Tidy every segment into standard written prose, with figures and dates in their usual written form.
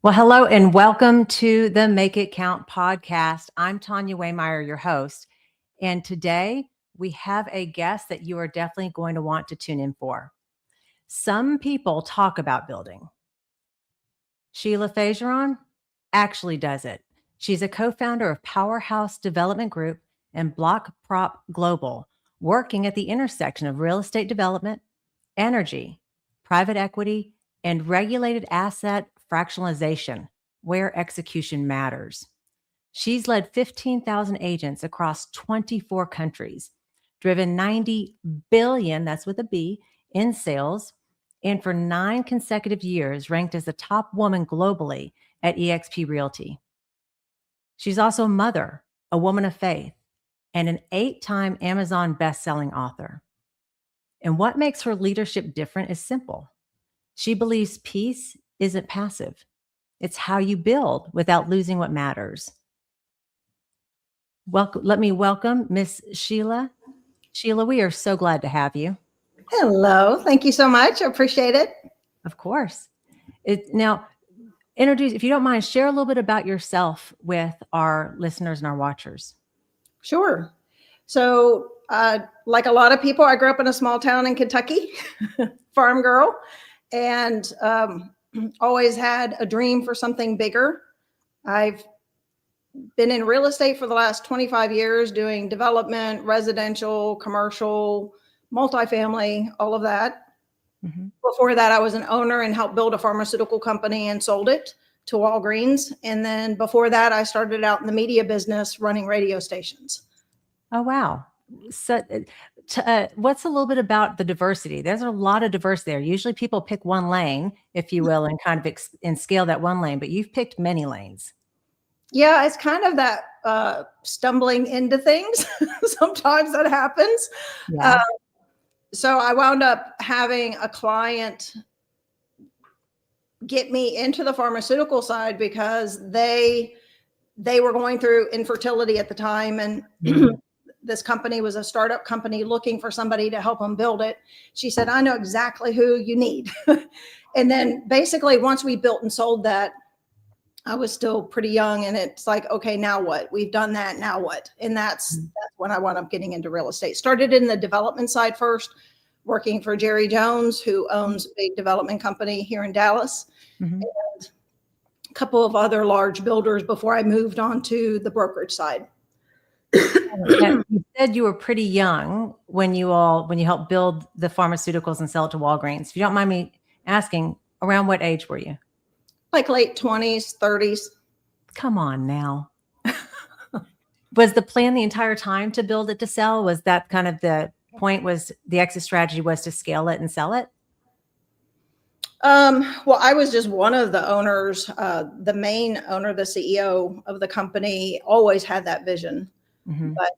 Well, hello and welcome to the Make It Count podcast. I'm Tanya Waymeyer, your host. And today we have a guest that you are definitely going to want to tune in for. Some people talk about building. Sheila Fejeran actually does it. She's a co-founder of Powerhouse Development Group and Block Prop Global, working at the intersection of real estate development, energy, private equity, and regulated asset fractionalization, where execution matters. She's led 15,000 agents across 24 countries, driven 90 billion, that's with a B, in sales, and for 9 consecutive years ranked as the top woman globally at eXp Realty. She's also a mother, a woman of faith, and an 8-time Amazon best-selling author. And what makes her leadership different is simple. She believes peace isn't passive. It's how you build without losing what matters. Let me welcome Miss Sheila. Sheila, we are so glad to have you. Hello. Thank you so much. I appreciate it. Of course. Now, if you don't mind, share a little bit about yourself with our listeners and our watchers. Sure. So, like a lot of people, I grew up in a small town in Kentucky, farm girl, and always had a dream for something bigger. I've been in real estate for the last 25 years, doing development, residential, commercial, multifamily, all of that. Mm-hmm. Before that, I was an owner and helped build a pharmaceutical company and sold it to Walgreens. And then before that, I started out in the media business running radio stations. Oh, wow. So what's a little bit about the diversity? There's a lot of diversity there. Usually people pick one lane, if you will, and kind of and scale that one lane, but you've picked many lanes. Yeah, it's kind of that stumbling into things. Sometimes that happens. Yeah. So I wound up having a client get me into the pharmaceutical side because they were going through infertility at the time, and this company was a startup company looking for somebody to help them build it. She said, I know exactly who you need. And then basically once we built and sold that, I was still pretty young, and it's like, okay, now what? We've done that, now what? And that's when I wound up getting into real estate. Started in the development side first, working for Jerry Jones, who owns a big development company here in Dallas, and a couple of other large builders before I moved on to the brokerage side. You said you were pretty young when you helped build the pharmaceuticals and sell it to Walgreens. If you don't mind me asking, around what age were you? Like late 20s, 30s. Come on now. Was the plan the entire time to build it to sell? Was that kind of the point, was the exit strategy was to scale it and sell it? Well, I was just one of the owners. The main owner, the CEO of the company, always had that vision. But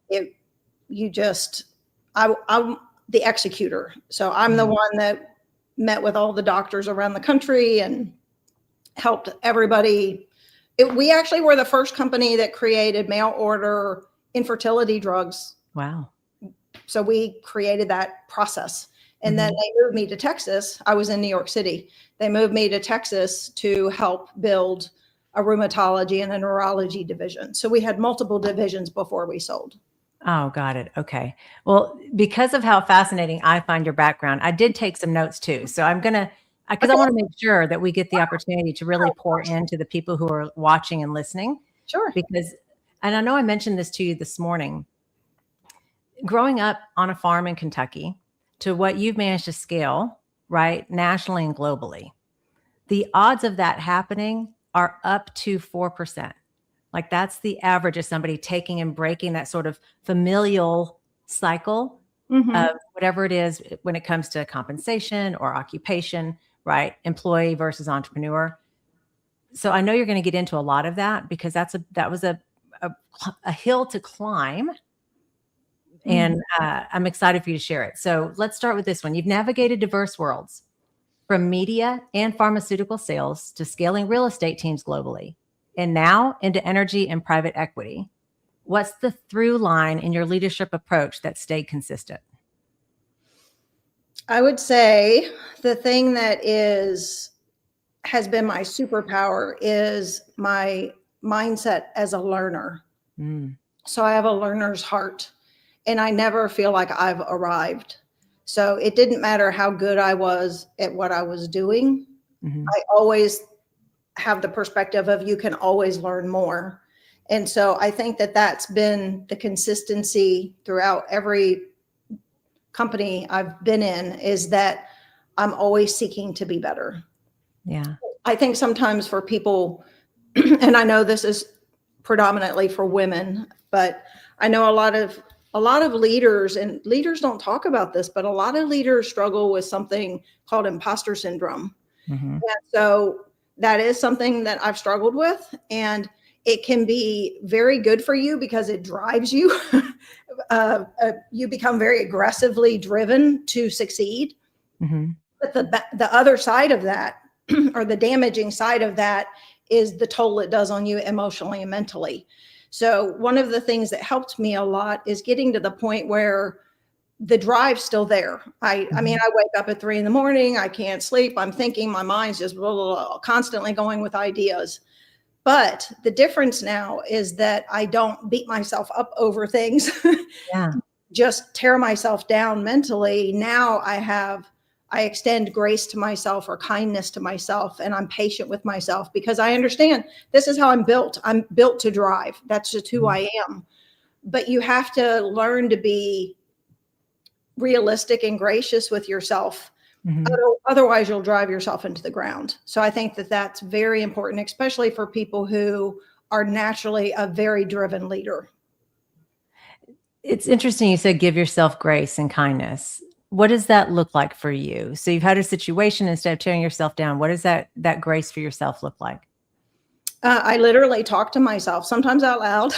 I'm the executor. So I'm the one that met with all the doctors around the country and helped everybody. We actually were the first company that created mail order infertility drugs. Wow. So we created that process. And then they moved me to Texas. I was in New York City. They moved me to Texas to help build a rheumatology and a neurology division. So we had multiple divisions before we sold. Oh, got it. Okay. Well, because of how fascinating I find your background, I did take some notes too. So I'm going to, because I want to make sure that we get the opportunity to really pour into the people who are watching and listening. Sure. And I know I mentioned this to you this morning, growing up on a farm in Kentucky to what you've managed to scale, right, nationally and globally, the odds of that happening are up to 4%. Like that's the average of somebody taking and breaking that sort of familial cycle of whatever it is when it comes to compensation or occupation, right? Employee versus entrepreneur. So I know you're going to get into a lot of that because that was a hill to climb. And I'm excited for you to share it. So let's start with this one. You've navigated diverse worlds, from media and pharmaceutical sales to scaling real estate teams globally, and now into energy and private equity. What's the through line in your leadership approach that stayed consistent? I would say the thing that is has been my superpower is my mindset as a learner. Mm. So I have a learner's heart, and I never feel like I've arrived. So it didn't matter how good I was at what I was doing. Mm-hmm. I always have the perspective of you can always learn more. And so I think that that's been the consistency throughout every company I've been in, is that I'm always seeking to be better. Yeah. I think sometimes for people, and I know this is predominantly for women, but I know a lot of leaders, and leaders don't talk about this, but a lot of leaders struggle with something called imposter syndrome. Mm-hmm. And so that is something that I've struggled with, and it can be very good for you because it drives you. You become very aggressively driven to succeed. Mm-hmm. But the other side of that, or the damaging side of that, is the toll it does on you emotionally and mentally. So one of the things that helped me a lot is getting to the point where the drive's still there. I mean, I wake up at 3 a.m. I can't sleep. I'm thinking, my mind's just blah, blah, blah, constantly going with ideas. But the difference now is that I don't beat myself up over things, Yeah. just tear myself down mentally. Now I extend grace to myself or kindness to myself, and I'm patient with myself because I understand this is how I'm built. I'm built to drive. That's just who I am. But you have to learn to be realistic and gracious with yourself. Mm-hmm. Otherwise, you'll drive yourself into the ground. So I think that that's very important, especially for people who are naturally a very driven leader. It's interesting you said give yourself grace and kindness. What does that look like for you? So you've had a situation, instead of tearing yourself down, what does that grace for yourself look like? I literally talk to myself, sometimes out loud,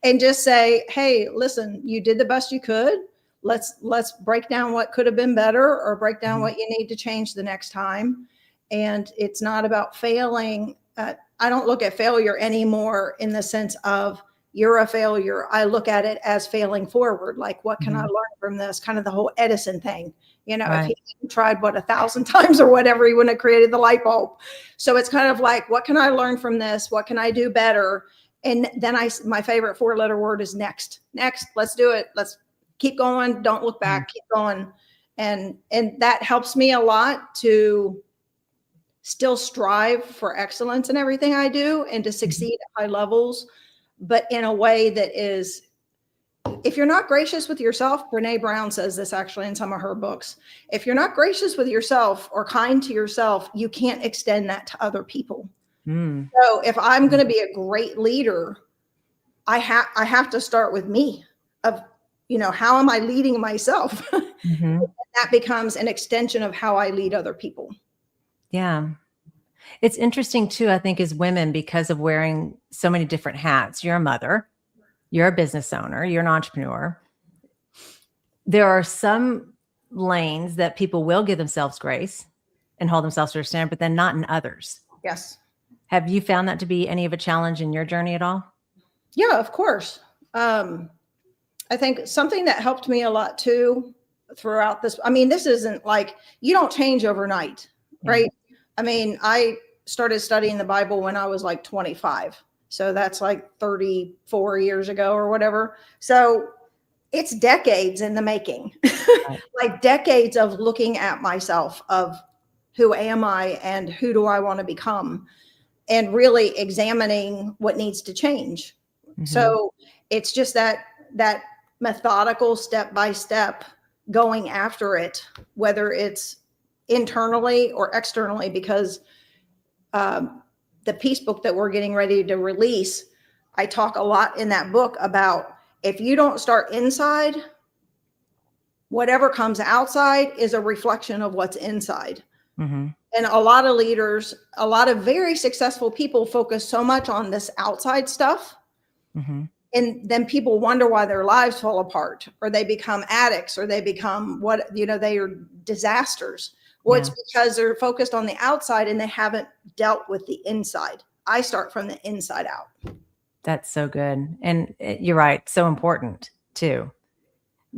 and just say, "Hey, listen, you did the best you could. Let's break down what could have been better, or break down what you need to change the next time." And it's not about failing. I don't look at failure anymore in the sense of you're a failure. I look at it as failing forward. Like, what can I Mm-hmm. learn from this? Kind of the whole Edison thing. If Right. he tried 1,000 times or whatever, he wouldn't have created the light bulb. So it's kind of like, what can I learn from this? What can I do better? And then my favorite 4-letter word is next. Next, let's do it. Let's keep going. Don't look back. Keep going. And that helps me a lot to still strive for excellence in everything I do and to succeed at high levels, but in a way that is, if you're not gracious with yourself, Brene Brown says this actually in some of her books. If you're not gracious with yourself or kind to yourself, you can't extend that to other people. Mm. So if I'm going to be a great leader, I have to start with me. Of, how am I leading myself? Mm-hmm. That becomes an extension of how I lead other people. Yeah. It's interesting too, I think, as women, because of wearing so many different hats. You're a mother, you're a business owner, you're an entrepreneur. There are some lanes that people will give themselves grace and hold themselves to a standard, but then not in others. Yes. Have you found that to be any of a challenge in your journey at all? Yeah, of course. I think something that helped me a lot too throughout this, I mean, this isn't like, you don't change overnight, right? I mean, I started studying the Bible when I was like 25. So that's like 34 years ago or whatever. So it's decades in the making, Right. like decades of looking at myself, of who am I and who do I want to become, and really examining what needs to change. Mm-hmm. So it's just that methodical step by step going after it, whether it's internally or externally, because the peace book that we're getting ready to release, I talk a lot in that book about, if you don't start inside, whatever comes outside is a reflection of what's inside. Mm-hmm. And a lot of leaders, a lot of very successful people focus so much on this outside stuff. Mm-hmm. And then people wonder why their lives fall apart, or they become addicts, or they become they are disasters. Well, it's because they're focused on the outside and they haven't dealt with the inside. I start from the inside out. That's so good. And you're right. So important too.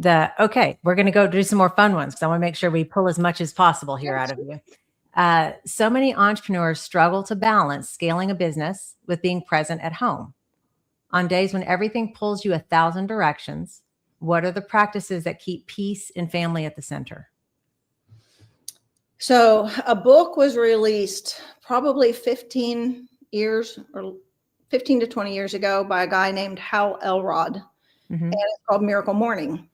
Okay, we're going to go do some more fun ones because I want to make sure we pull as much as possible here out of you. So many entrepreneurs struggle to balance scaling a business with being present at home. On days when everything pulls you 1,000 directions, what are the practices that keep peace and family at the center? So a book was released probably 15 years or 15 to 20 years ago by a guy named Hal Elrod, and Mm-hmm. it's called Miracle Morning.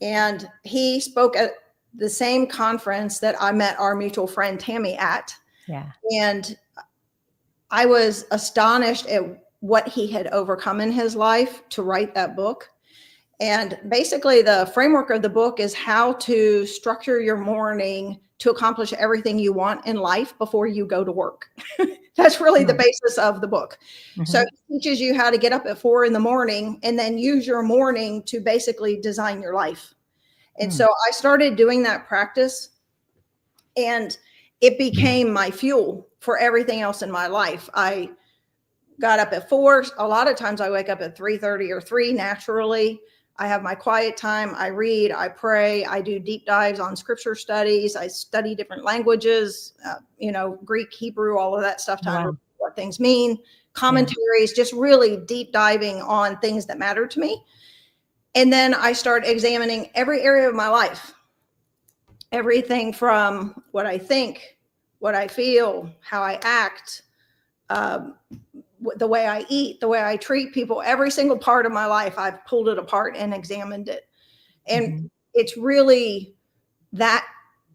And he spoke at the same conference that I met our mutual friend Tammy at. Yeah. And I was astonished at what he had overcome in his life to write that book. And basically, the framework of the book is how to structure your morning to accomplish everything you want in life before you go to work. That's really the basis of the book. So Mm-hmm. it teaches you how to get up at 4 a.m. and then use your morning to basically design your life. And so I started doing that practice, and it became my fuel for everything else in my life. I got up at 4. A lot of times I wake up at 3:30 or 3 naturally. I have my quiet time. I read, I pray, I do deep dives on scripture studies. I study different languages, Greek, Hebrew, all of that stuff to Wow. understand what things mean, commentaries, just really deep diving on things that matter to me. And then I start examining every area of my life, everything from what I think, what I feel, how I act, the way I eat, the way I treat people, every single part of my life, I've pulled it apart and examined it. And it's really that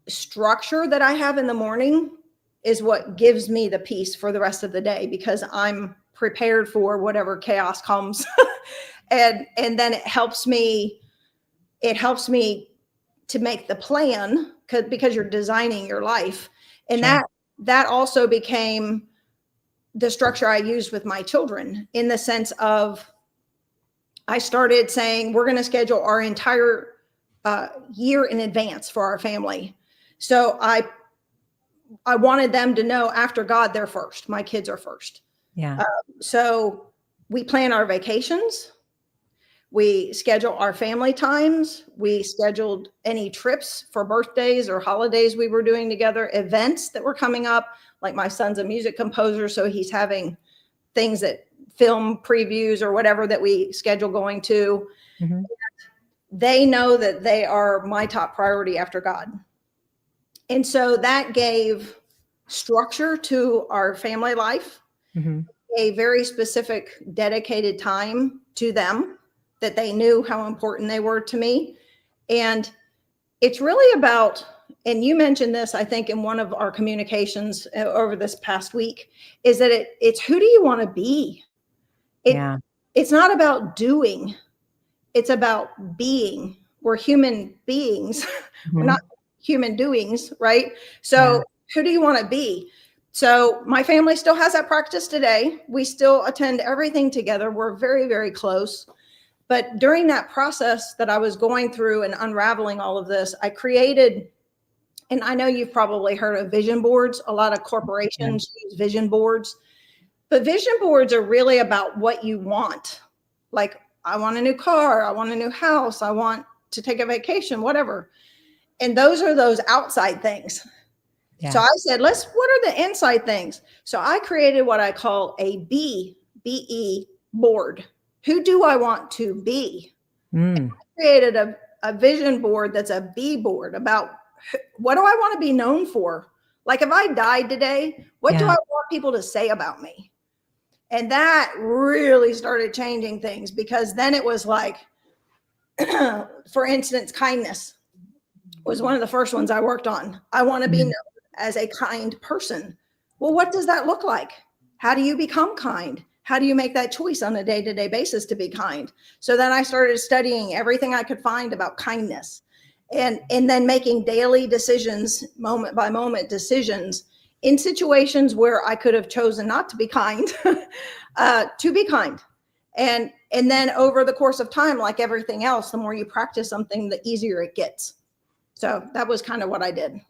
structure that I have in the morning is what gives me the peace for the rest of the day, because I'm prepared for whatever chaos comes. and then it helps me to make the plan, because you're designing your life. And Sure. that also became the structure I used with my children, in the sense of I started saying, we're going to schedule our entire year in advance for our family. So I wanted them to know, after God, they're first. My kids are first. Yeah. So we plan our vacations. We schedule our family times. We scheduled any trips for birthdays or holidays we were doing together, events that were coming up. Like my son's a music composer, so he's having things that film previews or whatever that we schedule going to. Mm-hmm. They know that they are my top priority after God. And so that gave structure to our family life, Mm-hmm. a very specific dedicated time to them, that they knew how important they were to me. And it's really about, and you mentioned this, I think, in one of our communications over this past week, is that it's who do you want to be? Yeah. It's not about doing, it's about being. We're human beings. We're Mm-hmm. not human doings, right? So who do you want to be? So my family still has that practice today. We still attend everything together. We're very, very close. But during that process that I was going through and unraveling all of this, I created, and I know you've probably heard of vision boards. A lot of corporations use vision boards, but vision boards are really about what you want. Like, I want a new car, I want a new house, I want to take a vacation, whatever. And those are those outside things. Yeah. So I said, what are the inside things? So I created what I call a BE board. Who do I want to be? I created a vision board that's a B board about what do I want to be known for? Like, if I died today, what do I want people to say about me? And that really started changing things, because then it was like, for instance, kindness was one of the first ones I worked on. I want to be known as a kind person. Well, what does that look like? How do you become kind? How do you make that choice on a day-to-day basis to be kind? So then I started studying everything I could find about kindness, and then making daily decisions, moment by moment decisions, in situations where I could have chosen not to be kind, to be kind. And then over the course of time, like everything else, the more you practice something, the easier it gets. So that was kind of what I did.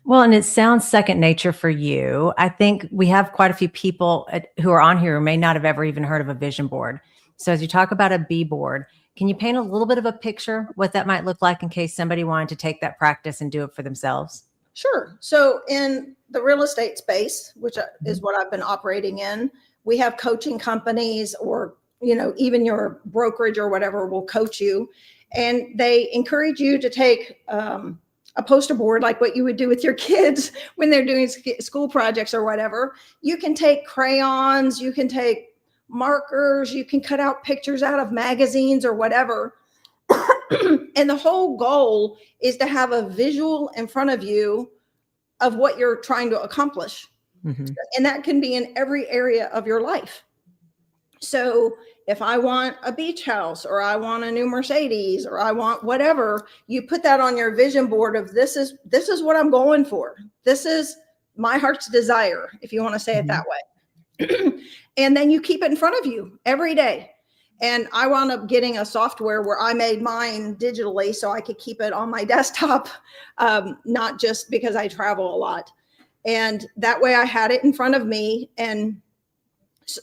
Well, and it sounds second nature for you. I think we have quite a few people who are on here who may not have ever even heard of a vision board. So as you talk about a B board, can you paint a little bit of a picture what that might look like in case somebody wanted to take that practice and do it for themselves? Sure. So in the real estate space, which is what I've been operating in, we have coaching companies, or, even your brokerage or whatever will coach you. And they encourage you to take a poster board, like what you would do with your kids when they're doing school projects or whatever. You can take crayons, you can take markers, you can cut out pictures out of magazines or whatever. And the whole goal is to have a visual in front of you of what you're trying to accomplish. Mm-hmm. And that can be in every area of your life. So if I want a beach house, or I want a new Mercedes, or I want whatever, you put that on your vision board of this is what I'm going for. This is my heart's desire, if you want to say it that way. And then you keep it in front of you every day. And I wound up getting a software where I made mine digitally so I could keep it on my desktop, not just because I travel a lot. And that way I had it in front of me. And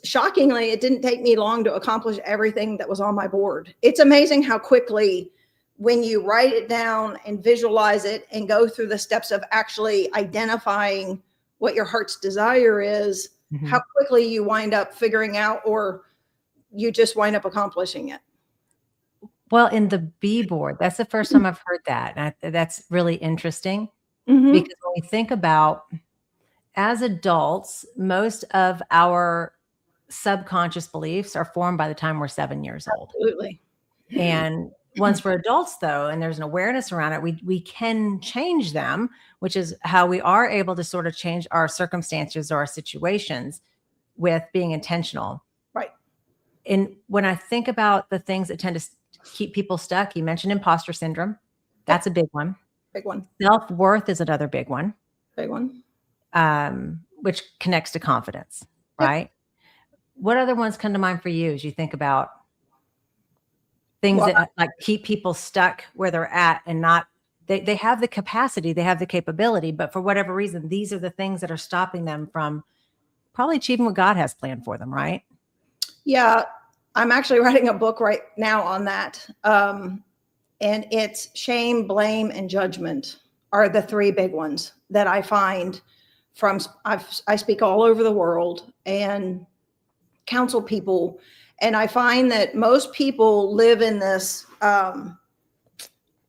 shockingly, it didn't take me long to accomplish everything that was on my board. It's amazing how quickly, when you write it down and visualize it and go through the steps of actually identifying what your heart's desire is, mm-hmm. how quickly you wind up figuring out, or you just wind up accomplishing it. Well, in the B board, that's the first time I've heard that. And that's really interesting, mm-hmm. because when we think about, as adults, most of our subconscious beliefs are formed by the time we're 7 years old. Absolutely. And once we're adults, though, and there's an awareness around it, we can change them, which is how we are able to sort of change our circumstances or our situations with being intentional. Right. And when I think about the things that tend to keep people stuck, you mentioned imposter syndrome. That's a big one. Big one. Self-worth is another big one. Big one. Which connects to confidence, right? Yep. What other ones come to mind for you as you think about things that like keep people stuck where they're at and not, they have the capacity, they have the capability, but for whatever reason, these are the things that are stopping them from probably achieving what God has planned for them, right? Yeah, I'm actually writing a book right now on that. And it's shame, blame, and judgment are the three big ones that I find from, I speak all over the world and counsel people. And I find that most people live in this,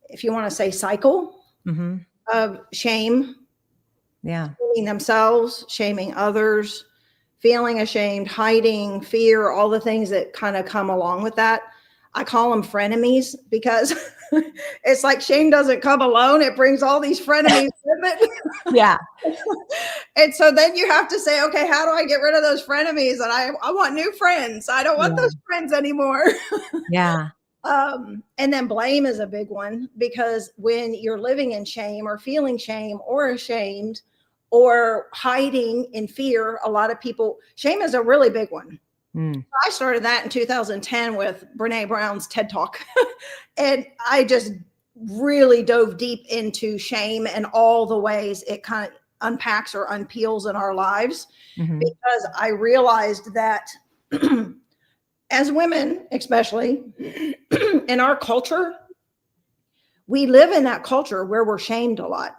if you want to say, cycle mm-hmm. of shame. Yeah. Shaming themselves, shaming others, feeling ashamed, hiding, fear, all the things that kind of come along with that. I call them frenemies because it's like shame doesn't come alone. It brings all these frenemies with it. Yeah. And so then you have to say, okay, how do I get rid of those frenemies? And I want new friends. I don't want those friends anymore. Yeah. And then blame is a big one, because when you're living in shame or feeling shame or ashamed or hiding in fear, a lot of people, shame is a really big one. I started that in 2010 with Brene Brown's TED Talk. And I just really dove deep into shame and all the ways it kind of unpacks or unpeels in our lives, mm-hmm. because I realized that as women, especially in our culture, we live in that culture where we're shamed a lot.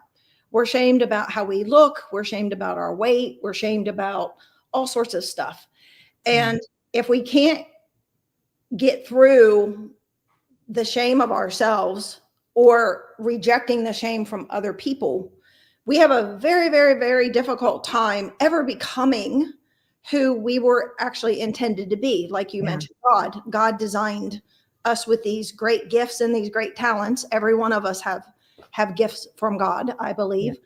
We're shamed about how we look. We're shamed about our weight. We're shamed about all sorts of stuff. And if we can't get through the shame of ourselves or rejecting the shame from other people, we have a very, very, very difficult time ever becoming who we were actually intended to be. Like you mentioned, God designed us with these great gifts and these great talents. Every one of us have gifts from God, I believe.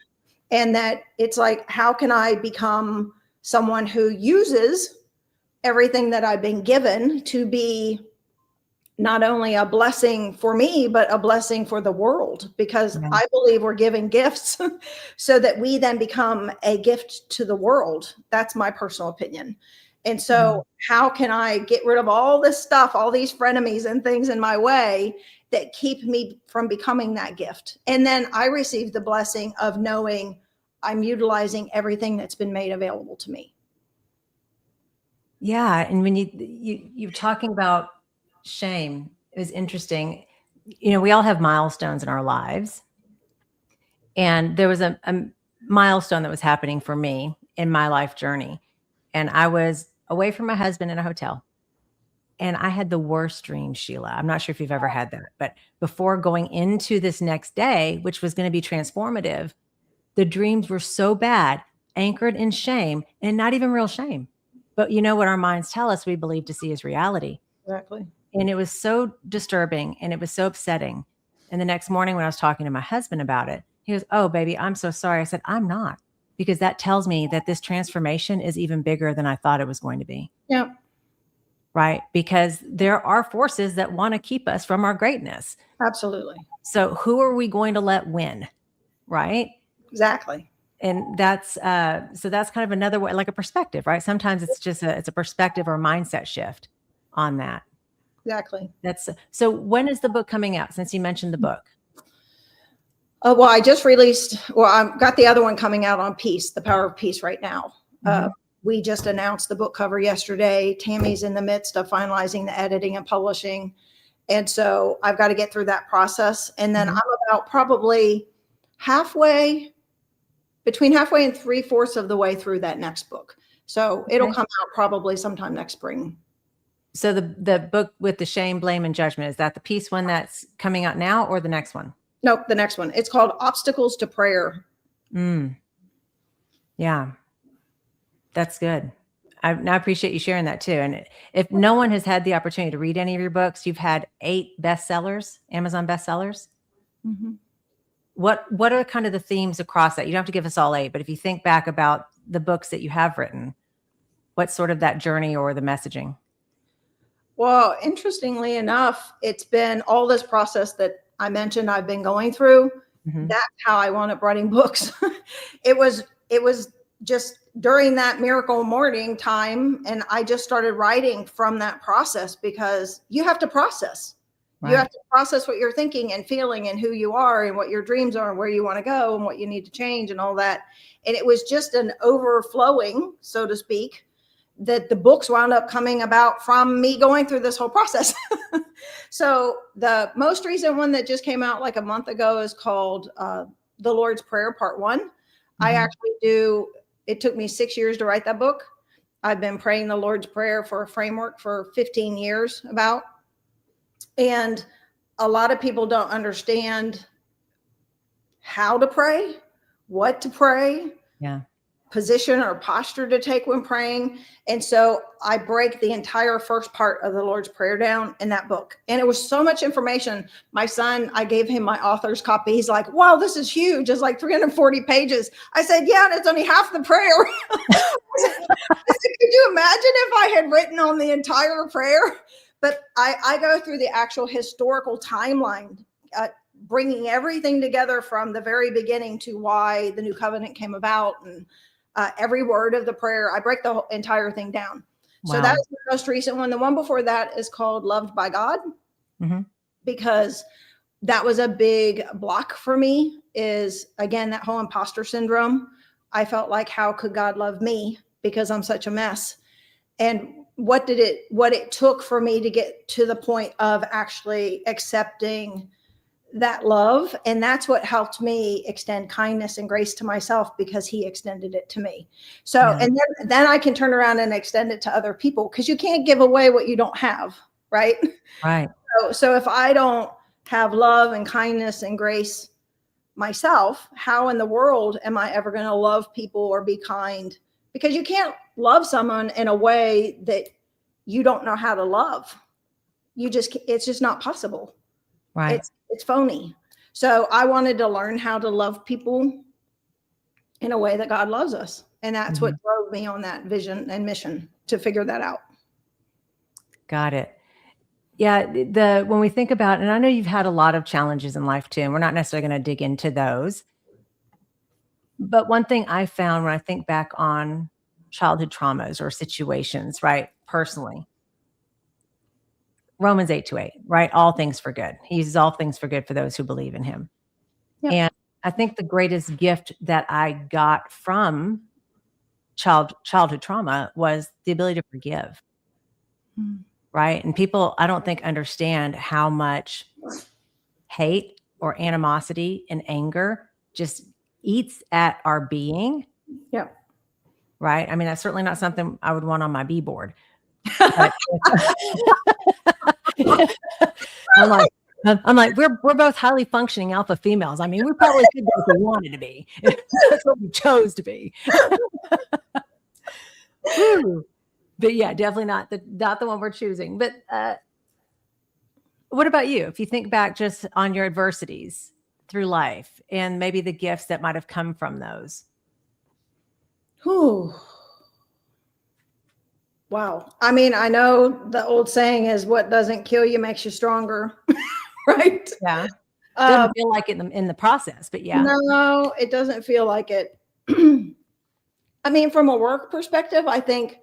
Yeah. And that it's like, how can I become someone who uses everything that I've been given to be not only a blessing for me, but a blessing for the world? Because I believe we're given gifts so that we then become a gift to the world. That's my personal opinion. And so how can I get rid of all this stuff, all these frenemies and things in my way that keep me from becoming that gift? And then I receive the blessing of knowing I'm utilizing everything that's been made available to me. Yeah. And when you're talking about shame, it was interesting. You know, we all have milestones in our lives. And there was a milestone that was happening for me in my life journey. And I was away from my husband in a hotel. And I had the worst dream, Sheila. I'm not sure if you've ever had that, but before going into this next day, which was going to be transformative, the dreams were so bad, anchored in shame, and not even real shame. But you know what our minds tell us we believe to see as reality. Exactly. And it was so disturbing and it was so upsetting. And the next morning when I was talking to my husband about it, he goes, "Oh, baby, I'm so sorry." I said, "I'm not," because that tells me that this transformation is even bigger than I thought it was going to be. Yeah, Right? Because there are forces that want to keep us from our greatness. absolutely. So who are we going to let win? Right? Exactly. And that's so that's kind of another way, like a perspective, right? Sometimes it's just it's a perspective or a mindset shift on that. Exactly. That's so when is the book coming out, since you mentioned the book? Well, I just released, well, I've got the other one coming out on peace, the power of peace right now. We just announced the book cover yesterday. Tammy's in the midst of finalizing the editing and publishing. And so I've got to get through that process. And then I'm about probably between halfway and 3/4 of the way through that next book. So it'll come out probably sometime next spring. So the book with the shame, blame, and judgment, is that the peace one that's coming out now or the next one? Nope, the next one. It's called Obstacles to Prayer. Yeah, that's good. I appreciate you sharing that too. And if no one has had the opportunity to read any of your books, you've had 8 bestsellers, Amazon bestsellers. What are kind of the themes across that? You don't have to give us all 8, but if you think back about the books that you have written, what's sort of that journey or the messaging? Well, interestingly enough, it's been all this process that I mentioned I've been going through. That's how I wound up writing books. it was just during that miracle morning time, and I just started writing from that process, because you have to process. You have to process what you're thinking and feeling and who you are and what your dreams are and where you want to go and what you need to change and all that. And it was just an overflowing, so to speak, that the books wound up coming about from me going through this whole process. So the most recent one that just came out like a month ago is called The Lord's Prayer Part 1. I actually it took me 6 years to write that book. I've been praying the Lord's Prayer for a framework for 15 years about. And a lot of people don't understand how to pray, what to pray, position or posture to take when praying. And so I break the entire first part of the Lord's Prayer down in that book. And it was so much information. My son, I gave him my author's copy. He's like, "Wow, this is huge. It's like 340 pages. I said, "Yeah, and it's only half the prayer." I said, "Could you imagine if I had written on the entire prayer?" But I go through the actual historical timeline, bringing everything together from the very beginning to why the new covenant came about, and every word of the prayer. I break the entire thing down. Wow. So that's the most recent one. The one before that is called Loved by God, because that was a big block for me, is again, that whole imposter syndrome. I felt like, how could God love me because I'm such a mess? And what it took for me to get to the point of actually accepting that love. And that's what helped me extend kindness and grace to myself, because he extended it to me. So, and then I can turn around and extend it to other people, because you can't give away what you don't have. Right. Right. So if I don't have love and kindness and grace myself, how in the world am I ever going to love people or be kind? Because you can't love someone in a way that you don't know how to love. It's just not possible. Right. It's phony. So I wanted to learn how to love people in a way that God loves us. And that's what drove me on that vision and mission to figure that out. Got it. Yeah. When we think about, and I know you've had a lot of challenges in life too, and we're not necessarily going to dig into those. But one thing I found when I think back on childhood traumas or situations, right, personally, Romans 8:28, right? All things for good. He uses all things for good for those who believe in him. Yep. And I think the greatest gift that I got from childhood trauma was the ability to forgive. Right? And people, I don't think, understand how much hate or animosity and anger just eats at our being. Yeah. Right. I mean, that's certainly not something I would want on my B board. But I'm like, we're both highly functioning alpha females. I mean, we probably could be if we wanted to be. That's what we chose to be. Woo. But yeah, definitely not the one we're choosing. But what about you? If you think back just on your adversities through life and maybe the gifts that might have come from those. Whew. Wow. I mean, I know the old saying is what doesn't kill you makes you stronger. Right? Yeah. Doesn't feel like it in the process, but yeah. No, it doesn't feel like it. I mean, from a work perspective, I think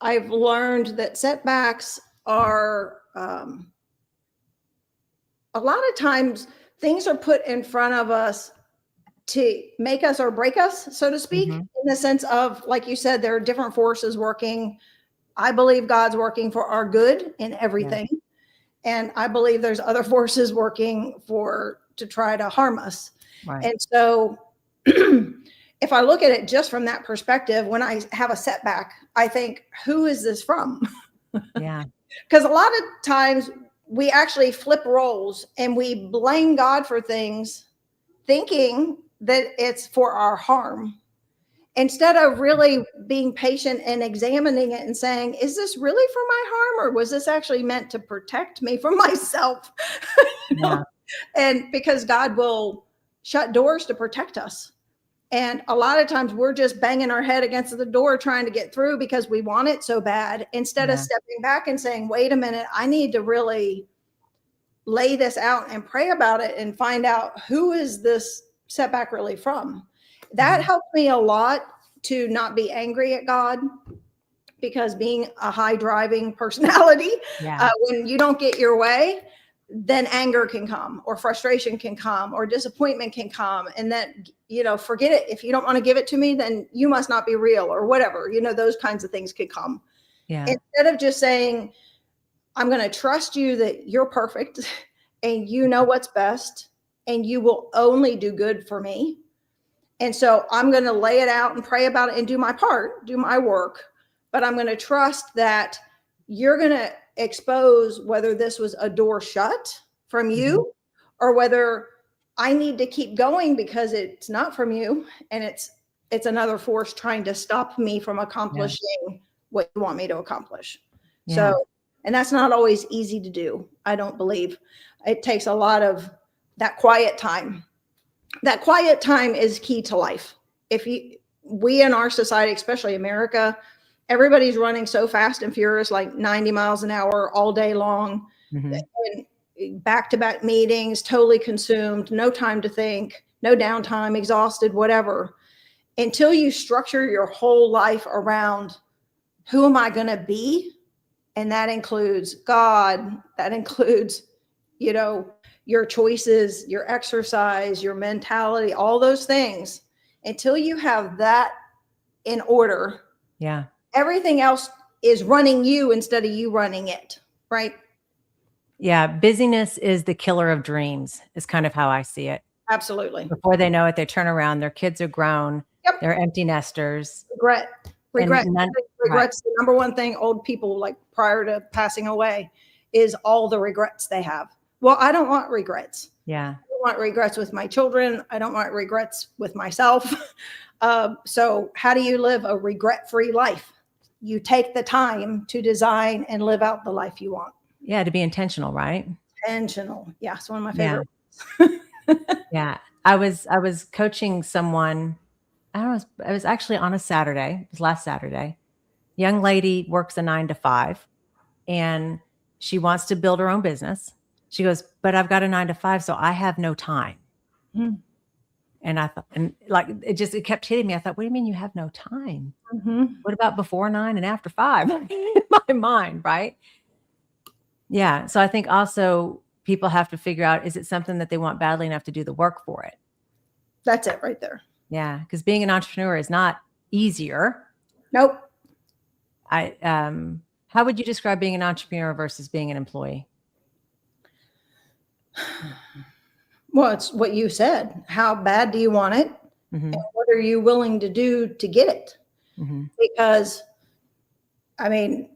I've learned that setbacks are a lot of times things are put in front of us to make us or break us, so to speak, in the sense of, like you said, there are different forces working. I believe God's working for our good in everything. Yeah. And I believe there's other forces working to try to harm us. Right. And so if I look at it just from that perspective, when I have a setback, I think, who is this from? Yeah. Because a lot of times we actually flip roles and we blame God for things thinking that it's for our harm, instead of really being patient and examining it and saying, is this really for my harm, or was this actually meant to protect me from myself? Yeah. And because God will shut doors to protect us. And a lot of times we're just banging our head against the door trying to get through because we want it so bad, instead of stepping back and saying, wait a minute, I need to really lay this out and pray about it and find out, who is this setback really from? That helped me a lot to not be angry at God, because being a high driving personality, when you don't get your way, then anger can come, or frustration can come, or disappointment can come. And then, forget it. If you don't want to give it to me, then you must not be real, or whatever, those kinds of things could come. Yeah. Instead of just saying, I'm going to trust you that you're perfect and you know what's best and you will only do good for me. And so I'm going to lay it out and pray about it and do my part, do my work. But I'm going to trust that you're going to expose whether this was a door shut from you, or whether I need to keep going because it's not from you and it's another force trying to stop me from accomplishing what you want me to accomplish. Yeah. So, and that's not always easy to do. I don't believe. It takes a lot of that quiet time. That quiet time is key to life. We in our society, especially America, everybody's running so fast and furious, like 90 miles an hour all day long, and back-to-back meetings, totally consumed, no time to think, no downtime, exhausted, whatever. Until you structure your whole life around, who am I going to be? And that includes God, that includes, your choices, your exercise, your mentality, all those things. Until you have that in order, everything else is running you instead of you running it, right? Yeah, busyness is the killer of dreams, is kind of how I see it. Absolutely. Before they know it, they turn around, their kids are grown, they're empty nesters. Regret's the number one thing old people, like prior to passing away, is all the regrets they have. Well, I don't want regrets. Yeah. I don't want regrets with my children. I don't want regrets with myself. So how do you live a regret-free life? You take the time to design and live out the life you want. Yeah, to be intentional, right? Intentional. Yeah, it's one of my favorite. Yeah. I was coaching someone. I don't know, it was actually on a Saturday. It was last Saturday. Young lady works a 9 to 5 and she wants to build her own business. She goes, but I've got a 9 to 5, so I have no time. And I thought, and like, it kept hitting me. I thought, what do you mean you have no time? What about before 9 and after 5? In my mind, right? Yeah. So I think also people have to figure out, is it something that they want badly enough to do the work for it? That's it right there. Yeah. Because being an entrepreneur is not easier. Nope. How would you describe being an entrepreneur versus being an employee? Well, it's what you said. How bad do you want it? Mm-hmm. And what are you willing to do to get it? Mm-hmm. Because, I mean,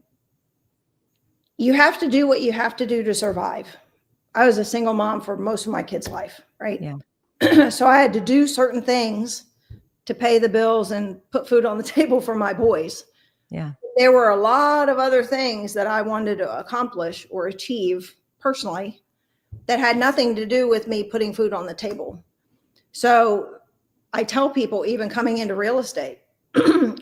you have to do what you have to do to survive. I was a single mom for most of my kids' life, right? Yeah. So I had to do certain things to pay the bills and put food on the table for my boys. Yeah. There were a lot of other things that I wanted to accomplish or achieve personally that had nothing to do with me putting food on the table. So I tell people, even coming into real estate,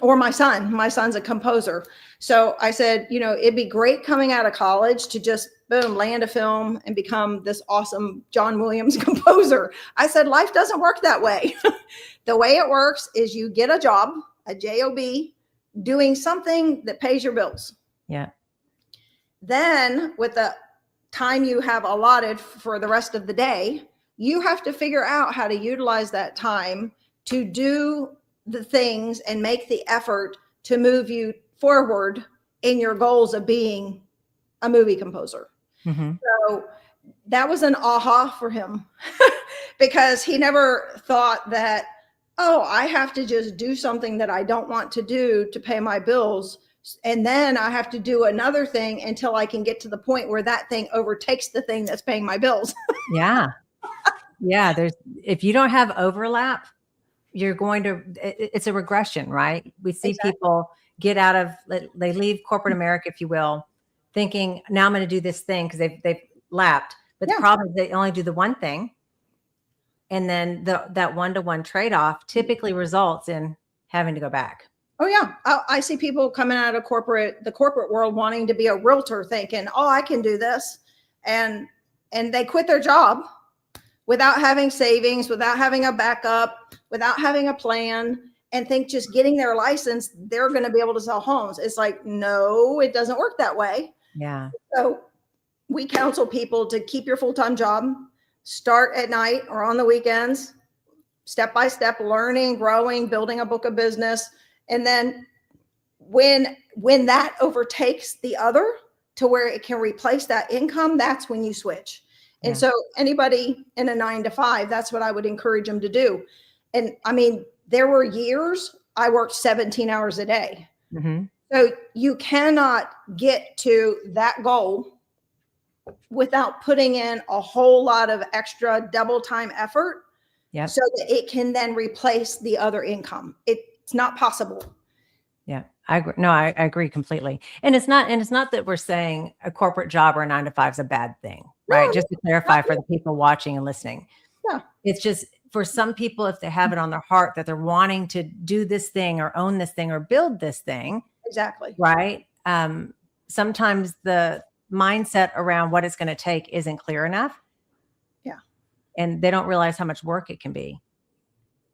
or my son's a composer. So I said, you know, it'd be great coming out of college to just boom, land a film and become this awesome John Williams composer. I said, life doesn't work that way. The way it works is you get a job, a job, doing something that pays your bills. Yeah. Then with the time you have allotted for the rest of the day, you have to figure out how to utilize that time to do the things and make the effort to move you forward in your goals of being a movie composer. Mm-hmm. So that was an aha for him because he never thought that, oh, I have to just do something that I don't want to do to pay my bills. And then I have to do another thing until I can get to the point where that thing overtakes the thing that's paying my bills. Yeah. Yeah. If you don't have overlap, you're going to, it's a regression, right? We see Exactly. people get out of, they leave corporate America, if you will, thinking now I'm going to do this thing because they've lapped. But the problem is they only do the one thing. And then that one-to-one trade-off typically results in having to go back. Oh yeah. I see people coming out of the corporate world wanting to be a realtor thinking, oh, I can do this. And they quit their job without having savings, without having a backup, without having a plan, and think just getting their license, they're going to be able to sell homes. It's like, no, it doesn't work that way. Yeah. So we counsel people to keep your full-time job, start at night or on the weekends, step by step, learning, growing, building a book of business. And then when that overtakes the other to where it can replace that income, that's when you switch. And so anybody in a 9-to-5, that's what I would encourage them to do. And I mean, there were years I worked 17 hours a day. Mm-hmm. So you cannot get to that goal without putting in a whole lot of extra double time effort. Yep. So that it can then replace the other income. It's not possible. Yeah, I agree. No, I agree completely. And it's not that we're saying a corporate job or a 9-to-5 is a bad thing, right? No, Just to clarify for the people watching and listening. Yeah. It's just for some people, if they have it on their heart that they're wanting to do this thing or own this thing or build this thing. Exactly. Right. Sometimes the mindset around what it's going to take isn't clear enough. Yeah. And they don't realize how much work it can be.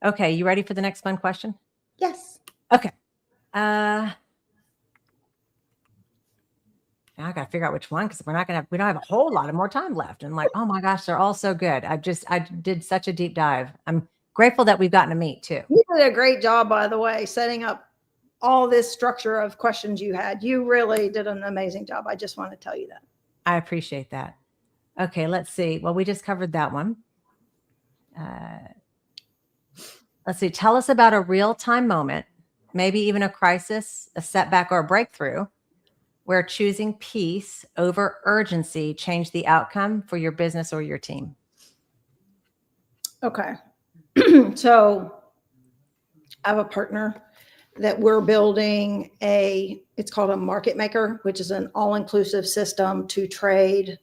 Okay. You ready for the next fun question? Yes. Okay. Now I got to figure out which one because we don't have a whole lot of more time left. And like, oh my gosh, they're all so good. I did such a deep dive. I'm grateful that we've gotten to meet too. You did a great job, by the way, setting up all this structure of questions you had. You really did an amazing job. I just want to tell you that. I appreciate that. Okay, let's see. Well, we just covered that one. Let's see. Tell us about a real-time moment, maybe even a crisis, a setback, or a breakthrough, where choosing peace over urgency changed the outcome for your business or your team. Okay. So I have a partner that we're building it's called a market maker, which is an all-inclusive system to trade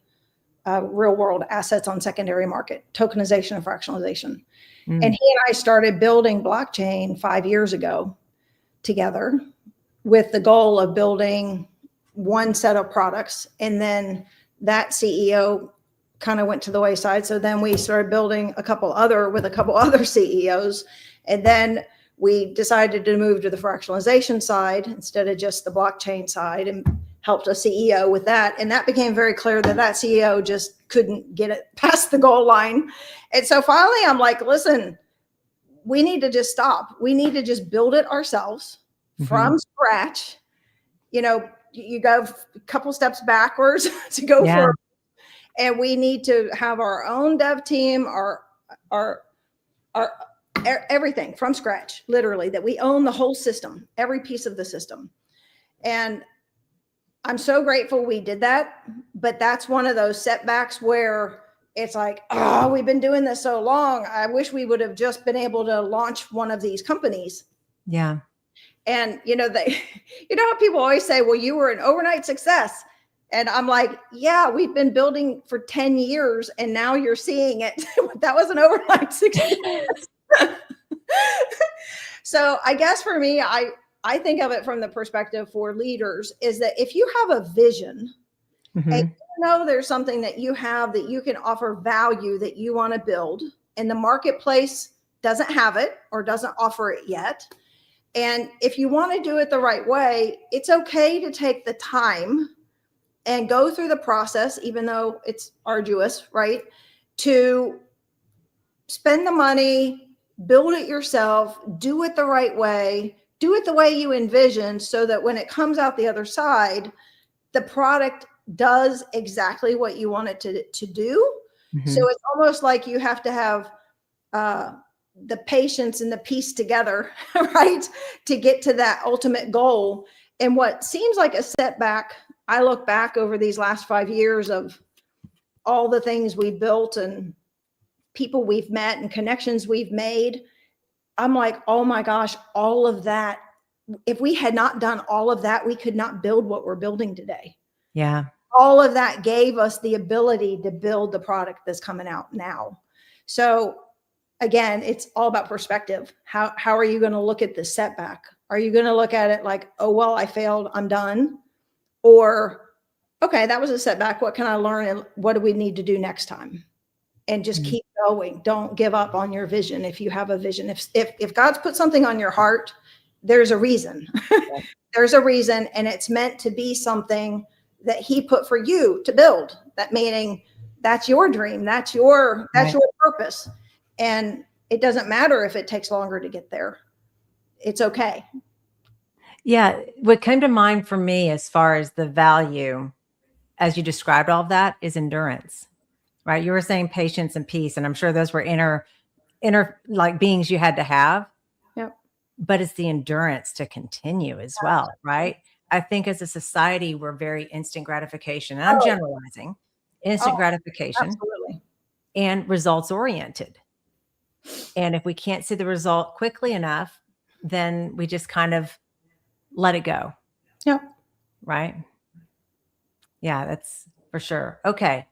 real world assets on secondary market, tokenization and fractionalization. And he and I started building blockchain 5 years ago together with the goal of building one set of products. And then that CEO kind of went to the wayside. So then we started building a couple other CEOs. And then we decided to move to the fractionalization side instead of just the blockchain side and helped a CEO with that. And that became very clear that CEO just couldn't get it past the goal line. And so finally I'm like, listen, we need to just stop. We need to just build it ourselves from scratch. You know, you go a couple steps backwards to go forward. And we need to have our own dev team, our our everything from scratch, literally, that we own the whole system, every piece of the system. And I'm so grateful we did that. But that's one of those setbacks where it's like, oh, we've been doing this so long. I wish we would have just been able to launch one of these companies. Yeah. And, you know, how people always say, well, you were an overnight success. And I'm like, yeah, we've been building for 10 years and now you're seeing it. That was an overnight success. So I guess for me, I think of it from the perspective for leaders is that if you have a vision, and you know there's something that you have that you can offer value that you want to build, and the marketplace doesn't have it or doesn't offer it yet. And if you want to do it the right way, it's okay to take the time and go through the process, even though it's arduous, right? To spend the money, build it yourself, do it the right way, do it the way you envision, so that when it comes out the other side, the product does exactly what you want it to do. So it's almost like you have to have the patience and the piece together, right? To get to that ultimate goal. And what seems like a setback, I look back over these last 5 years of all the things we built and people we've met and connections we've made. I'm like, oh my gosh, all of that. If we had not done all of that, we could not build what we're building today. Yeah. All of that gave us the ability to build the product that's coming out now. So again, it's all about perspective. How are you going to look at this setback? Are you going to look at it like, oh, well, I failed, I'm done? Or, okay, that was a setback. What can I learn? And what do we need to do next time? And just keep going. Don't give up on your vision. If you have a vision, if God's put something on your heart, there's a reason. There's a reason. And it's meant to be something that he put for you to build. That meaning that's your dream. That's your purpose. And it doesn't matter if it takes longer to get there. It's okay. Yeah. What came to mind for me as far as the value, as you described all of that, is endurance, right? You were saying patience and peace, and I'm sure those were inner like beings you had to have. Yep. But it's the endurance to continue as well, right? I think as a society, we're very instant gratification. And I'm generalizing, instant gratification. Absolutely. And results oriented. And if we can't see the result quickly enough, then we just kind of let it go. Yep. Right? Yeah, that's for sure. Okay.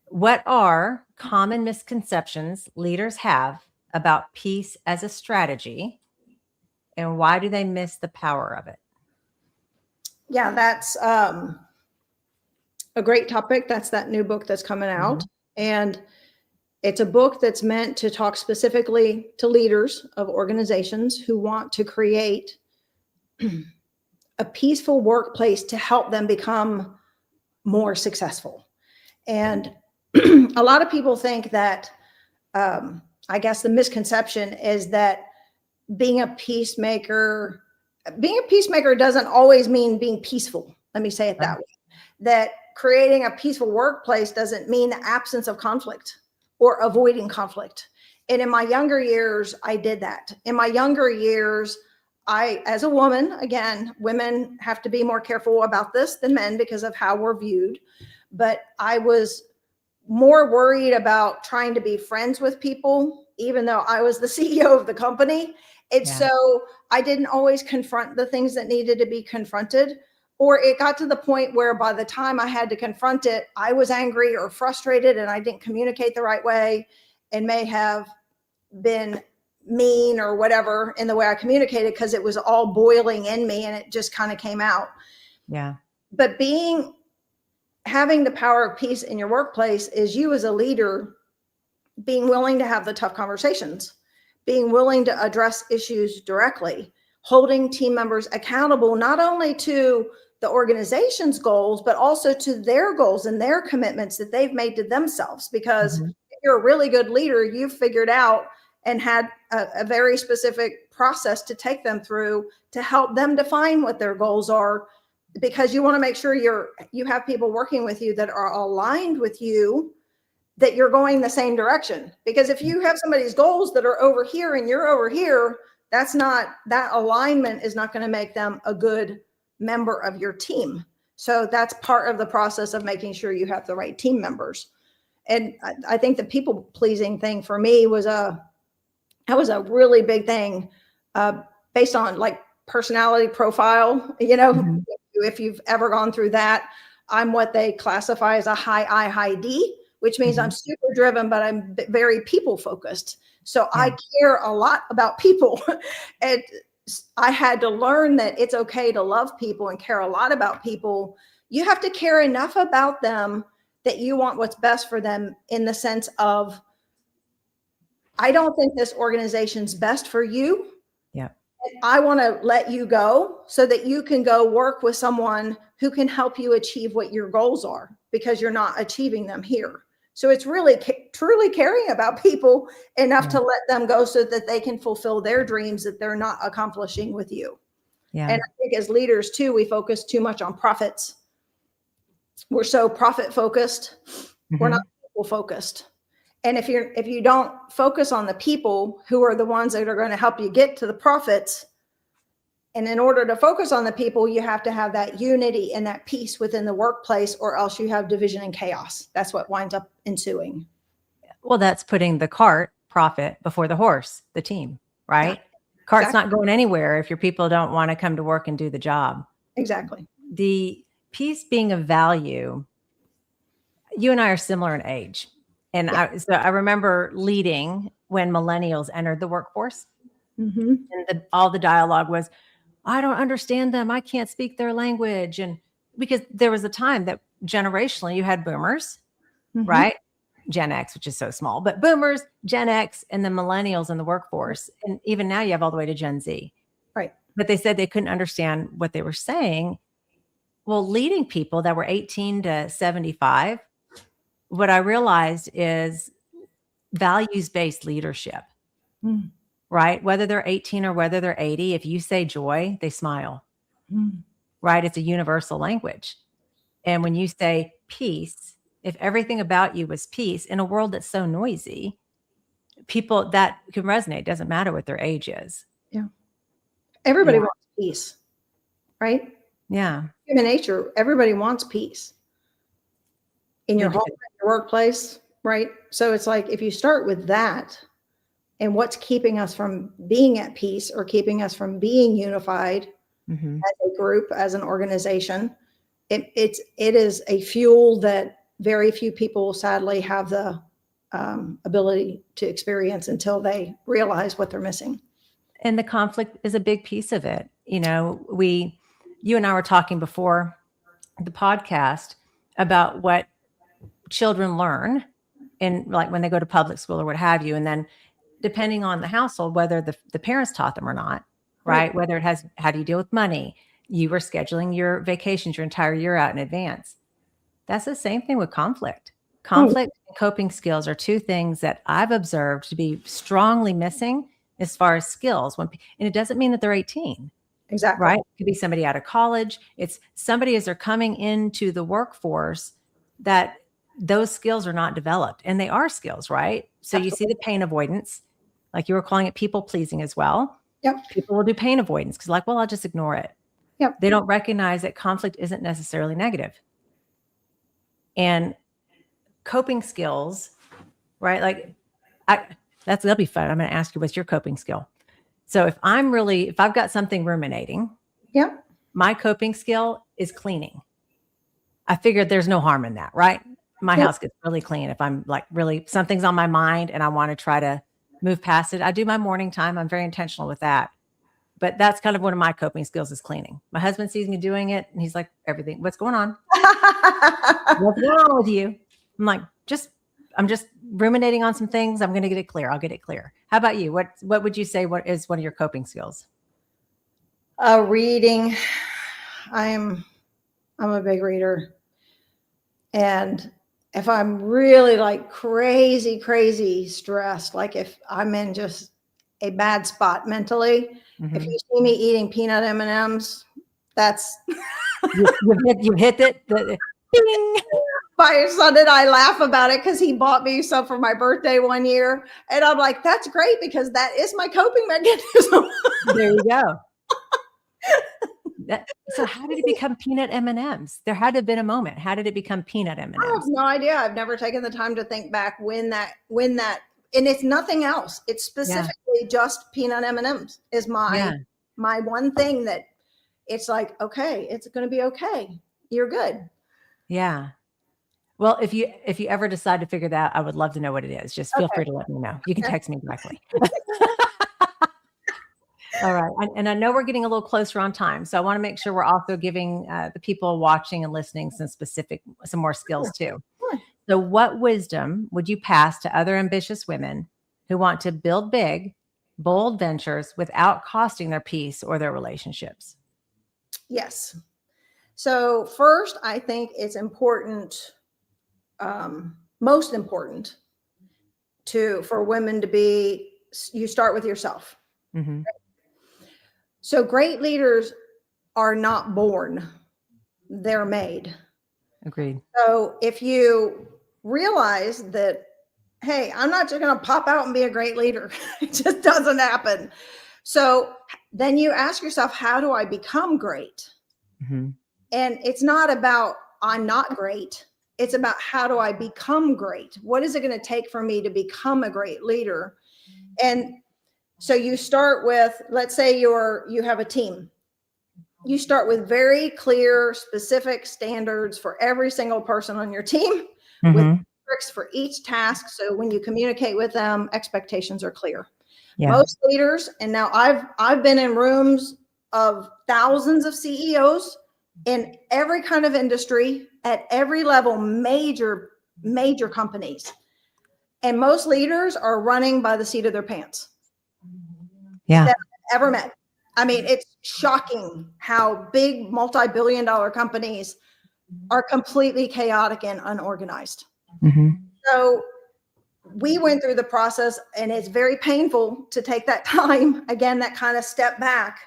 What are common misconceptions leaders have about peace as a strategy, and why do they miss the power of it? Yeah, that's a great topic. That's that new book that's coming out. And it's a book that's meant to talk specifically to leaders of organizations who want to create a peaceful workplace to help them become more successful. And a lot of people think that, I guess the misconception is that being a peacemaker doesn't always mean being peaceful. Let me say it that way. That creating a peaceful workplace doesn't mean the absence of conflict or avoiding conflict. And in my younger years, I did that. In my younger years, as a woman, again, women have to be more careful about this than men because of how we're viewed. But I was more worried about trying to be friends with people, even though I was the CEO of the company. And so I didn't always confront the things that needed to be confronted. Or it got to the point where by the time I had to confront it, I was angry or frustrated and I didn't communicate the right way and may have been mean or whatever in the way I communicated because it was all boiling in me and it just kind of came out. Yeah. But having the power of peace in your workplace is you as a leader being willing to have the tough conversations, being willing to address issues directly, holding team members accountable, not only to the organization's goals, but also to their goals and their commitments that they've made to themselves. Because if you're a really good leader, you've figured out and had a very specific process to take them through to help them define what their goals are, because you want to make sure you have people working with you that are aligned with you that you're going the same direction. Because if you have somebody's goals that are over here and you're over here, that alignment is not going to make them a good member of your team. So that's part of the process of making sure you have the right team members. And I think the people pleasing thing for me was that was a really big thing, based on like personality profile. Mm-hmm. If you've ever gone through that, I'm what they classify as a high I, high D, which means Mm-hmm. I'm super driven, but I'm very people focused. So I care a lot about people. And I had to learn that it's okay to love people and care a lot about people. You have to care enough about them that you want what's best for them, in the sense of, I don't think this organization's best for you. Yeah. I want to let you go so that you can go work with someone who can help you achieve what your goals are, because you're not achieving them here. So it's really truly caring about people enough to let them go so that they can fulfill their dreams that they're not accomplishing with you. Yeah. And I think as leaders too, we focus too much on profits. We're so profit focused. Mm-hmm. We're not people focused. And if you don't focus on the people who are the ones that are going to help you get to the profits, and in order to focus on the people, you have to have that unity and that peace within the workplace, or else you have division and chaos. That's what winds up ensuing. Well, that's putting the profit before the horse, the team, right? Yeah, cart's exactly. Not going anywhere if your people don't want to come to work and do the job. Exactly. The peace being of value, you and I are similar in age. And so I remember leading when millennials entered the workforce. Mm-hmm. And all the dialogue was, I don't understand them. I can't speak their language. And because there was a time that generationally you had boomers, mm-hmm. right? Gen X, which is so small, but boomers, Gen X, and the millennials in the workforce. And even now you have all the way to Gen Z. Right. But they said they couldn't understand what they were saying. Well, leading people that were 18 to 75, what I realized is values-based leadership, right? Whether they're 18 or whether they're 80, if you say joy, they smile, right? It's a universal language. And when you say peace, if everything about you was peace in a world that's so noisy, people that can resonate. It doesn't matter what their age is. Yeah. Everybody wants peace, right? Yeah. Human nature, everybody wants peace in your home, in your workplace, right? So it's like, if you start with that and what's keeping us from being at peace or keeping us from being unified as a group, as an organization, it is a fuel that very few people sadly have the ability to experience until they realize what they're missing. And the conflict is a big piece of it. You know, you and I were talking before the podcast about what children learn in, like, when they go to public school or what have you. And then depending on the household, whether the parents taught them or not, right? Whether it has, how do you deal with money? You were scheduling your vacations your entire year out in advance. That's the same thing with conflict. Conflict and coping skills are two things that I've observed to be strongly missing as far as skills. And it doesn't mean that they're 18. Exactly. Right? It could be somebody out of college. It's somebody as they're coming into the workforce that those skills are not developed, and they are skills, right? So Absolutely. You see the pain avoidance, like you were calling it people pleasing as well. Yep. People will do pain avoidance because, like, well, I'll just ignore it. Yep. They don't recognize that conflict isn't necessarily negative. And coping skills, right? Like, that'll be fun. I'm going to ask you, what's your coping skill? So if I've got something ruminating, my coping skill is cleaning. I figured there's no harm in that, right? My house gets really clean. If I'm like really, something's on my mind and I want to try to move past it, I do my morning time. I'm very intentional with that. But that's kind of one of my coping skills, is cleaning. My husband sees me doing it and he's like, what's going on? What's going on with you? I'm like, I'm just ruminating on some things. I'm going to get it clear. I'll get it clear. How about you? What would you say? What is one of your coping skills? Reading. I'm a big reader. And if I'm really like crazy stressed, like if I'm in just a bad spot mentally, if you see me eating peanut M&Ms, that's you hit it. Ding. my son and I laugh about it because he bought me some for my birthday one year. And I'm like, that's great because that is my coping mechanism. There you go. So how did it become peanut M&Ms? There had to have been a moment. How did it become peanut I have M&Ms? no idea. I've never taken the time to think back when that, and it's nothing else. It's specifically just peanut M&Ms is my one thing that it's like, okay, it's going to be okay. You're good. Yeah. Well, if you ever decide to figure that out, I would love to know what it is. Just feel free to let me know. You can text me directly. All right. And I know we're getting a little closer on time. So I want to make sure we're also giving the people watching and listening some more skills too. Sure. So what wisdom would you pass to other ambitious women who want to build big, bold ventures without costing their peace or their relationships? Yes. So first, I think it's important, most important for women to be, you start with yourself. Mm-hmm. So great leaders are not born, they're made. Agreed. So if you realize that, hey, I'm not just going to pop out and be a great leader, it just doesn't happen. So then you ask yourself, how do I become great? Mm-hmm. And it's not about I'm not great. It's about how do I become great? What is it going to take for me to become a great leader? And so you start with, let's say you have a team. You start with very clear, specific standards for every single person on your team, Mm-hmm. with metrics for each task. So when you communicate with them, expectations are clear. Yeah. Most leaders, and now I've been in rooms of thousands of CEOs in every kind of industry at every level, major companies. And most leaders are running by the seat of their pants. Yeah. That I've ever met. I mean, it's shocking how big multi-billion-dollar companies are completely chaotic and unorganized. Mm-hmm. So we went through the process, and it's very painful to take that time, again, that kind of step back,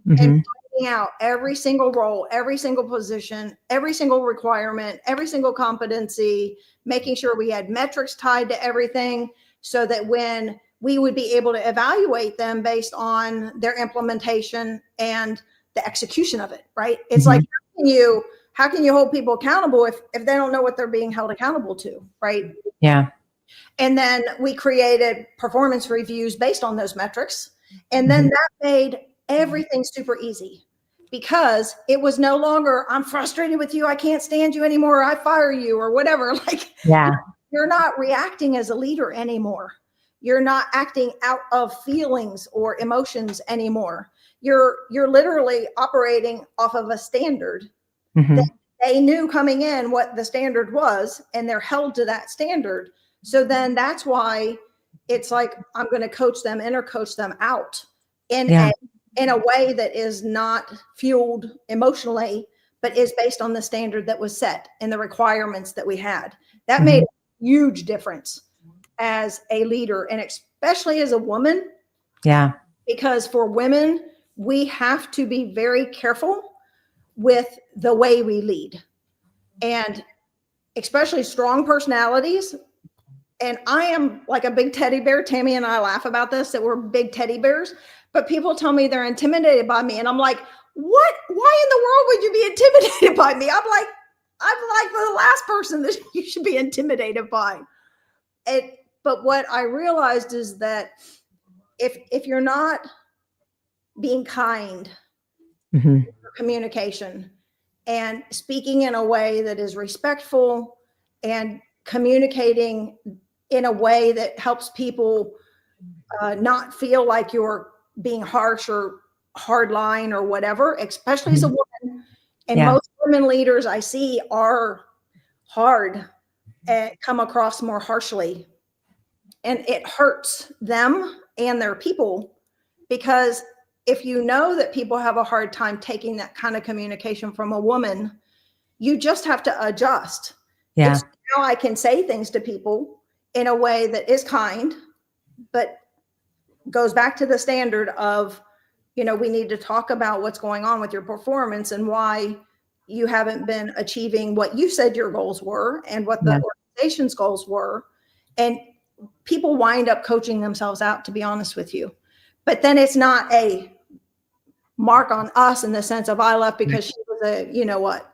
Mm-hmm. and finding out every single role, every single position, every single requirement, every single competency, making sure we had metrics tied to everything so that when we would be able to evaluate them based on their implementation and the execution of it, right? It's Mm-hmm. like, how can you hold people accountable if they don't know what they're being held accountable to, right? Yeah. And then we created performance reviews based on those metrics. And then that made everything super easy because it was no longer, I'm frustrated with you, I can't stand you anymore, I fire you or whatever. Like, Yeah. you're not reacting as a leader anymore. You're not acting out of feelings or emotions anymore. You're literally operating off of a standard that they knew coming in what the standard was, and they're held to that standard. So then that's why it's like, I'm going to coach them in or coach them out in a way that is not fueled emotionally, but is based on the standard that was set and the requirements that we had. That made a huge difference as a leader, and especially as a woman. Yeah. Because for women, we have to be very careful with the way we lead, and especially strong personalities. And I am like a big teddy bear. Tammy and I laugh about this, that we're big teddy bears, but people tell me they're intimidated by me. And I'm like, what? Why in the world would you be intimidated by me? I'm like the last person that you should be intimidated by. But what I realized is that if you're not being kind in communication and speaking in a way that is respectful and communicating in a way that helps people not feel like you're being harsh or hard line or whatever, especially as a woman. And most women leaders I see are hard and come across more harshly. And it hurts them and their people, because if you know that people have a hard time taking that kind of communication from a woman, you just have to adjust. Yeah. It's now I can say things to people in a way that is kind, but goes back to the standard of, we need to talk about what's going on with your performance and why, you haven't been achieving what you said your goals were and what the organization's goals were. And people wind up coaching themselves out, to be honest with you. But then it's not a mark on us in the sense of I left because she was a, you know what.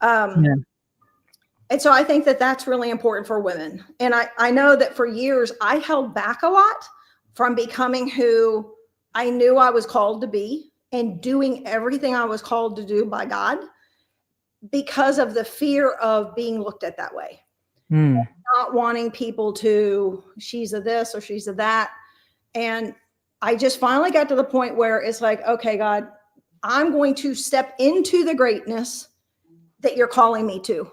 And so I think that that's really important for women. And I know that for years I held back a lot from becoming who I knew I was called to be and doing everything I was called to do by God because of the fear of being looked at that way. Not wanting people to, she's a this or she's a that. And I just finally got to the point where it's like, okay, God, I'm going to step into the greatness that you're calling me to.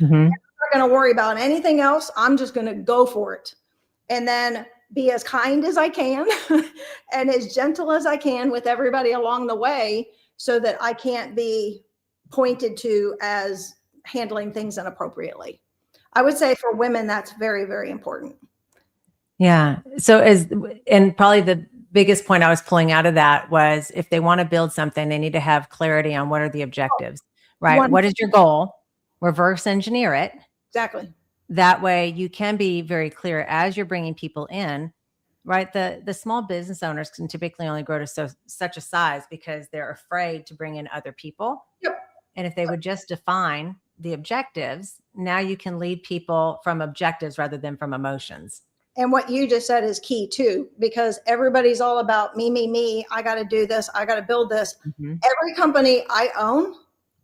I'm not going to worry about anything else. I'm just going to go for it. And then be as kind as I can and as gentle as I can with everybody along the way so that I can't be pointed to as handling things inappropriately. I would say for women, that's very, very important. Yeah. So and probably the biggest point I was pulling out of that was if they want to build something, they need to have clarity on what are the objectives, right? What is your goal? Reverse engineer it. Exactly. That way you can be very clear as you're bringing people in, right? The small business owners can typically only grow to such a size because they're afraid to bring in other people. Yep. And if they would just define the objectives, now you can lead people from objectives rather than from emotions. And what you just said is key too, because everybody's all about me. I got to do this. I got to build this. Every company I own,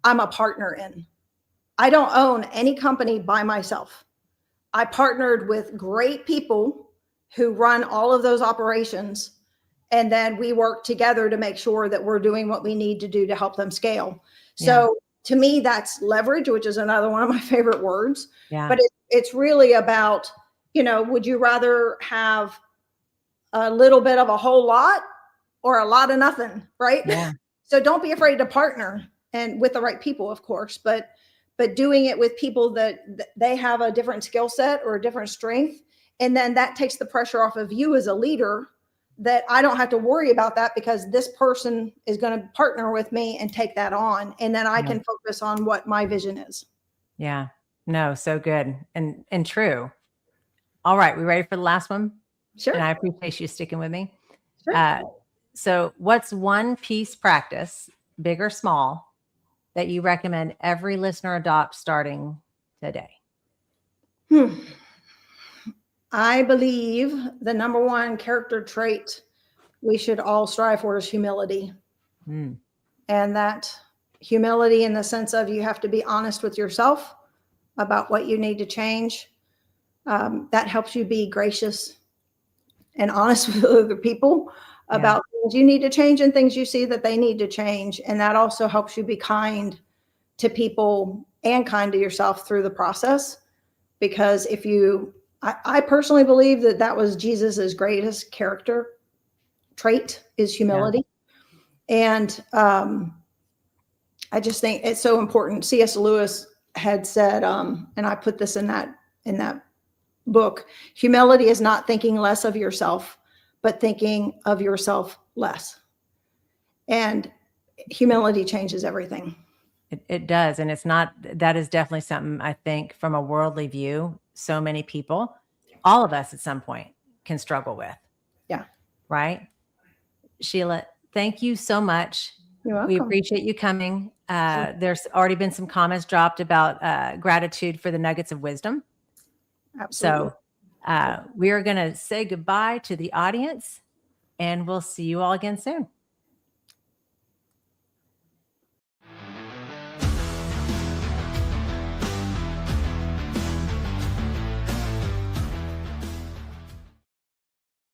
I'm a partner in. I don't own any company by myself. I partnered with great people who run all of those operations. And then we work together to make sure that we're doing what we need to do to help them scale. So to me, that's leverage, which is another one of my favorite words. But it's really about, you know, would you rather have a little bit of a whole lot or a lot of nothing, right? Yeah. So don't be afraid to partner, and with the right people, of course, but doing it with people that they have a different skill set or a different strength. And then that takes the pressure off of you as a leader, that I don't have to worry about that because this person is going to partner with me and take that on. And then I can focus on what my vision is. Yeah. No, so good. And true. All right. We ready for the last one? Sure. And I appreciate you sticking with me. Sure. So what's one piece practice, big or small, that you recommend every listener adopt starting today? I believe the number one character trait we should all strive for is humility. And that humility in the sense of you have to be honest with yourself about what you need to change. That helps you be gracious and honest with other people about things you need to change and things you see that they need to change. And that also helps you be kind to people and kind to yourself through the process. Because if you, I personally believe that was Jesus's greatest character trait is humility. And I just think it's so important. C.S. Lewis had said, and I put this in that book, humility is not thinking less of yourself, but thinking of yourself less. And humility changes everything. It does. And that is definitely something I think from a worldly view, so many people, all of us at some point can struggle with. Yeah. Right. Sheila, thank you so much. You're welcome. We appreciate you coming. There's already been some comments dropped about gratitude for the nuggets of wisdom. Absolutely. So we are going to say goodbye to the audience, and we'll see you all again soon.